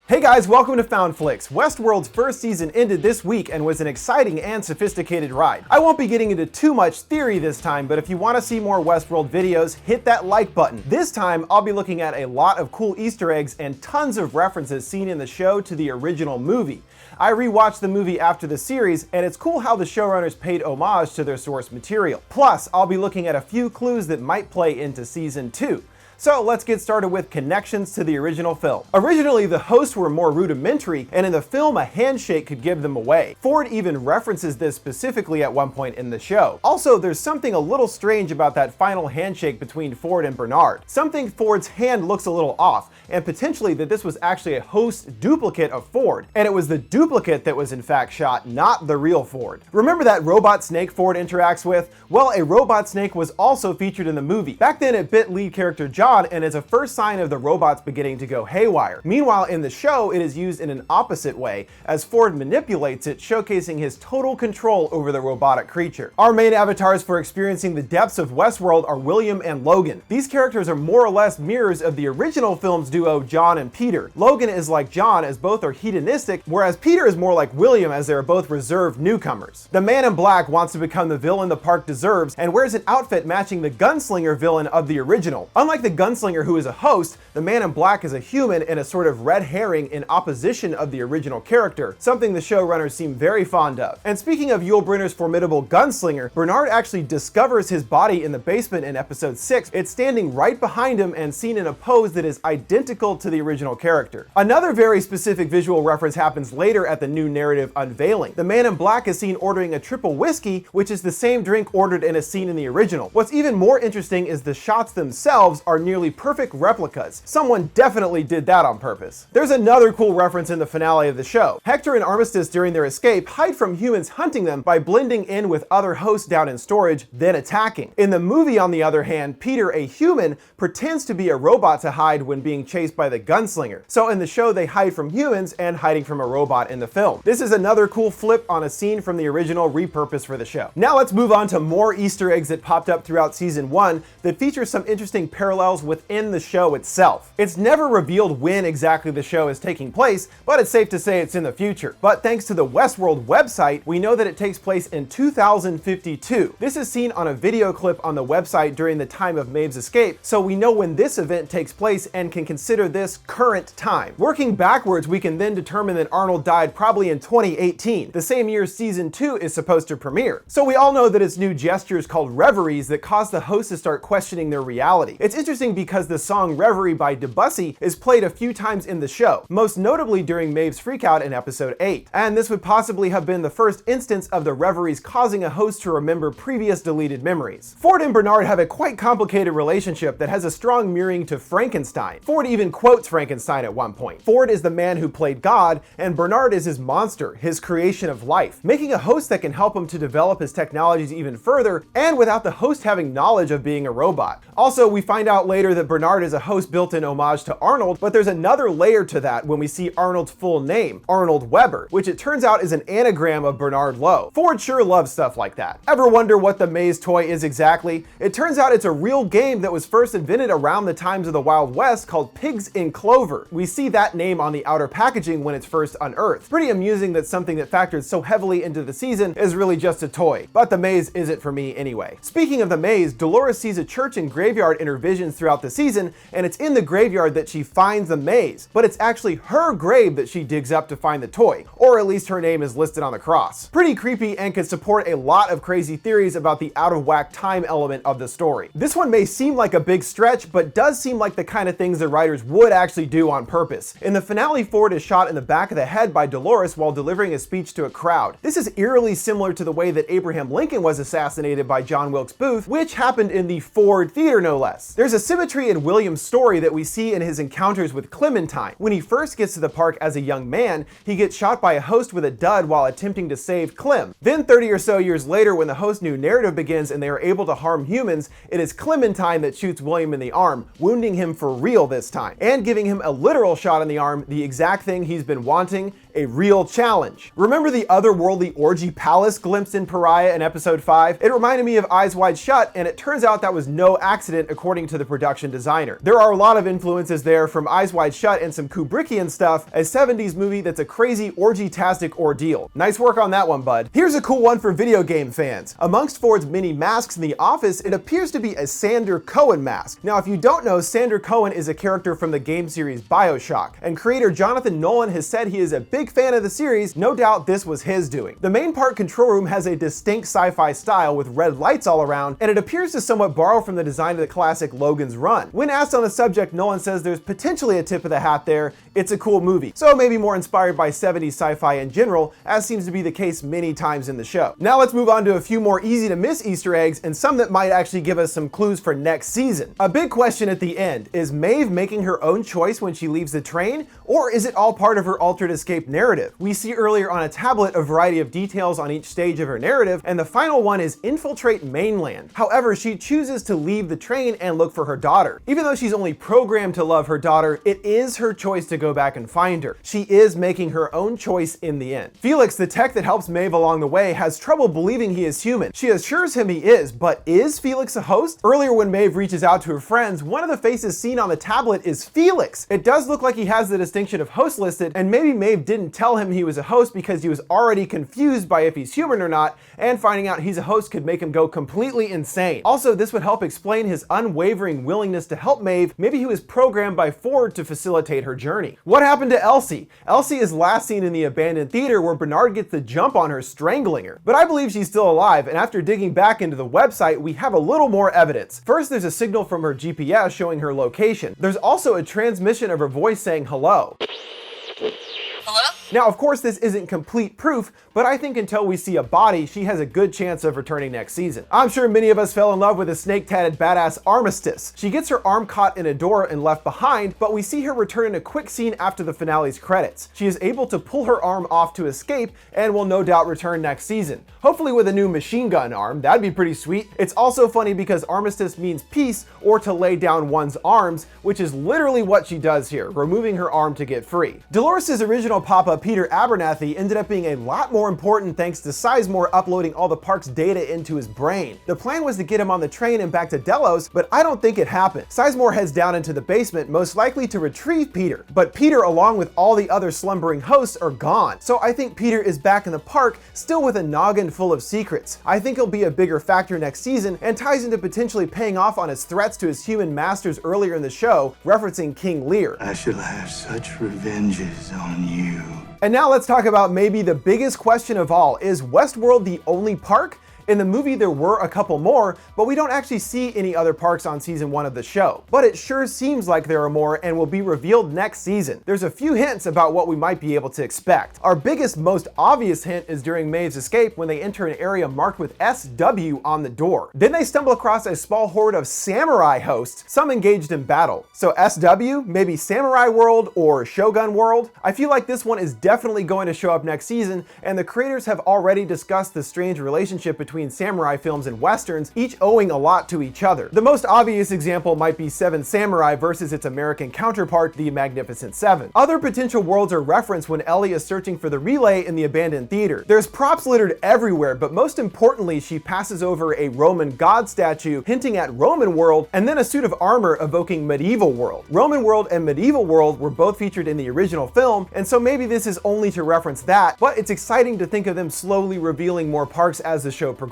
Hey guys, welcome to Found Flicks. Westworld's first season ended this week and was an exciting and sophisticated ride. I won't be getting into too much theory this time, but if you want to see more Westworld videos, hit that like button. This time, I'll be looking at a lot of cool Easter eggs and tons of references seen in the show to the original movie. I rewatched the movie after the series, and it's cool how the showrunners paid homage to their source material. Plus, I'll be looking at a few clues that might play into season 2. So let's get started with connections to the original film. Originally, the hosts were more rudimentary, and in the film, a handshake could give them away. Ford even references this specifically at one point in the show. Also, there's something a little strange about that final handshake between Ford and Bernard. Something Ford's hand looks a little off, and potentially that this was actually a host duplicate of Ford, and it was the duplicate that was in fact shot, not the real Ford. Remember that robot snake Ford interacts with? Well, a robot snake was also featured in the movie. Back then, it bit lead character John, and is a first sign of the robots beginning to go haywire. Meanwhile, in the show, it is used in an opposite way, as Ford manipulates it, showcasing his total control over the robotic creature. Our main avatars for experiencing the depths of Westworld are William and Logan. These characters are more or less mirrors of the original film's duo John and Peter. Logan is like John, as both are hedonistic, whereas Peter is more like William, as they are both reserved newcomers. The man in black wants to become the villain the park deserves, and wears an outfit matching the gunslinger villain of the original. Unlike the gunslinger, who is a host, the man in black is a human and a sort of red herring in opposition of the original character, something the showrunners seem very fond of. And speaking of Yul Brynner's formidable gunslinger, Bernard actually discovers his body in the basement in episode 6. It's standing right behind him and seen in a pose that is identical to the original character. Another very specific visual reference happens later at the new narrative unveiling. The man in black is seen ordering a triple whiskey, which is the same drink ordered in a scene in the original. What's even more interesting is the shots themselves are nearly perfect replicas. Someone definitely did that on purpose. There's another cool reference in the finale of the show. Hector and Armistice, during their escape, hide from humans hunting them by blending in with other hosts down in storage, then attacking. In the movie, on the other hand, Peter, a human, pretends to be a robot to hide when being chased by the gunslinger. So in the show, they hide from humans and hiding from a robot in the film. This is another cool flip on a scene from the original repurposed for the show. Now let's move on to more Easter eggs that popped up throughout season 1 that feature some interesting parallels within the show itself. It's never revealed when exactly the show is taking place, but it's safe to say it's in the future. But thanks to the Westworld website, we know that it takes place in 2052. This is seen on a video clip on the website during the time of Maeve's escape, so we know when this event takes place and can consider this current time. Working backwards, we can then determine that Arnold died probably in 2018, the same year season 2 is supposed to premiere. So we all know that it's new gestures called reveries that cause the host to start questioning their reality. It's interesting because the song Reverie by Debussy is played a few times in the show, most notably during Maeve's freakout in episode 8. And this would possibly have been the first instance of the reveries causing a host to remember previous deleted memories. Ford and Bernard have a quite complicated relationship that has a strong mirroring to Frankenstein. Ford even quotes Frankenstein at one point. Ford is the man who played God, and Bernard is his monster, his creation of life, making a host that can help him to develop his technologies even further, and without the host having knowledge of being a robot. Also, we find out later that Bernard is a host built in homage to Arnold, but there's another layer to that when we see Arnold's full name, Arnold Weber, which it turns out is an anagram of Bernard Lowe. Ford sure loves stuff like that. Ever wonder what the maze toy is exactly? It turns out it's a real game that was first invented around the times of the Wild West called Pigs in Clover. We see that name on the outer packaging when it's first unearthed. Pretty amusing that something that factored so heavily into the season is really just a toy, but the maze is it for me anyway. Speaking of the maze, Dolores sees a church and graveyard in her visions throughout the season, and it's in the graveyard that she finds the maze, but it's actually her grave that she digs up to find the toy, or at least her name is listed on the cross. Pretty creepy and could support a lot of crazy theories about the out of whack time element of the story. This one may seem like a big stretch, but does seem like the kind of things the writers would actually do on purpose. In the finale, Ford is shot in the back of the head by Dolores while delivering a speech to a crowd. This is eerily similar to the way that Abraham Lincoln was assassinated by John Wilkes Booth, which happened in the Ford Theater no less. There's a symmetry in William's story that we see in his encounters with Clementine. When he first gets to the park as a young man, he gets shot by a host with a dud while attempting to save Clem. Then 30 or so years later, when the host's new narrative begins and they are able to harm humans, it is Clementine that shoots William in the arm, wounding him for real this time, and giving him a literal shot in the arm, the exact thing he's been wanting, a real challenge. Remember the otherworldly orgy palace glimpsed in Pariah in episode 5? It reminded me of Eyes Wide Shut, and it turns out that was no accident according to the production designer. There are a lot of influences there, from Eyes Wide Shut and some Kubrickian stuff, a 70s movie that's a crazy orgy-tastic ordeal. Nice work on that one, bud. Here's a cool one for video game fans. Amongst Ford's many masks in the office, it appears to be a Sander Cohen mask. Now, if you don't know, Sander Cohen is a character from the game series BioShock, and creator Jonathan Nolan has said he is a big fan of the series. No doubt this was his doing. The main part control room has a distinct sci-fi style with red lights all around, and it appears to somewhat borrow from the design of the classic Logan's Run. When asked on the subject, Nolan says there's potentially a tip of the hat there. It's a cool movie, so maybe more inspired by 70s sci-fi in general, as seems to be the case many times in the show. Now let's move on to a few more easy to miss Easter eggs, and some that might actually give us some clues for next season. A big question at the end: is Maeve making her own choice when she leaves the train, or is it all part of her altered escape narrative? We see earlier on a tablet a variety of details on each stage of her narrative, and the final one is infiltrate mainland. However, she chooses to leave the train and look for her daughter. Even though she's only programmed to love her daughter, it is her choice to go back and find her. She is making her own choice in the end. Felix, the tech that helps Maeve along the way, has trouble believing he is human. She assures him he is, but is Felix a host? Earlier when Maeve reaches out to her friends, one of the faces seen on the tablet is Felix. It does look like he has the distinction of host listed, and maybe Maeve didn't tell him he was a host because he was already confused by if he's human or not, and finding out he's a host could make him go completely insane. Also, this would help explain his unwavering willingness to help Maeve. Maybe he was programmed by Ford to facilitate her journey. What happened to Elsie? Elsie is last seen in the abandoned theater where Bernard gets the jump on her, strangling her. But I believe she's still alive, and after digging back into the website, we have a little more evidence. First, there's a signal from her GPS showing her location. There's also a transmission of her voice saying hello. Hello? Now, of course, this isn't complete proof, but I think until we see a body, she has a good chance of returning next season. I'm sure many of us fell in love with a snake-tatted badass Armistice. She gets her arm caught in a door and left behind, but we see her return in a quick scene after the finale's credits. She is able to pull her arm off to escape and will no doubt return next season. Hopefully with a new machine gun arm. That'd be pretty sweet. It's also funny because Armistice means peace or to lay down one's arms, which is literally what she does here, removing her arm to get free. Dolores' original papa, Peter Abernathy, ended up being a lot more important thanks to Sizemore uploading all the park's data into his brain. The plan was to get him on the train and back to Delos, but I don't think it happened. Sizemore heads down into the basement, most likely to retrieve Peter, but Peter, along with all the other slumbering hosts, are gone. So I think Peter is back in the park, still with a noggin full of secrets. I think he'll be a bigger factor next season, and ties into potentially paying off on his threats to his human masters earlier in the show, referencing King Lear. I shall have such revenges on you. And now let's talk about maybe the biggest question of all. Is Westworld the only park? In the movie, there were a couple more, but we don't actually see any other parks on season 1 of the show. But it sure seems like there are more and will be revealed next season. There's a few hints about what we might be able to expect. Our biggest, most obvious hint is during Maeve's escape when they enter an area marked with SW on the door. Then they stumble across a small horde of samurai hosts, some engaged in battle. So SW, maybe Samurai World or Shogun World? I feel like this one is definitely going to show up next season, and the creators have already discussed the strange relationship between samurai films and westerns, each owing a lot to each other. The most obvious example might be Seven Samurai versus its American counterpart, The Magnificent Seven. Other potential worlds are referenced when Ellie is searching for the relay in the abandoned theater. There's props littered everywhere, but most importantly, she passes over a Roman god statue hinting at Roman World, and then a suit of armor evoking Medieval World. Roman World and Medieval World were both featured in the original film, and so maybe this is only to reference that, but it's exciting to think of them slowly revealing more parks as the show progresses.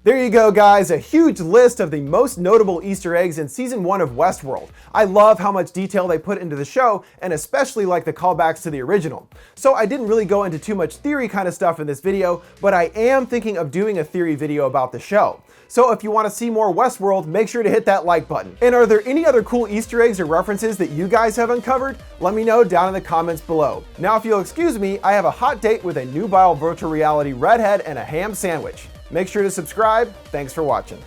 There you go, guys, a huge list of the most notable Easter eggs in season 1 of Westworld. I love how much detail they put into the show, and especially like the callbacks to the original. So I didn't really go into too much theory kind of stuff in this video, but I am thinking of doing a theory video about the show. So if you want to see more Westworld, make sure to hit that like button. And are there any other cool Easter eggs or references that you guys have uncovered? Let me know down in the comments below. Now, if you'll excuse me, I have a hot date with a nubile virtual reality redhead and a ham sandwich. Make sure to subscribe. Thanks for watching.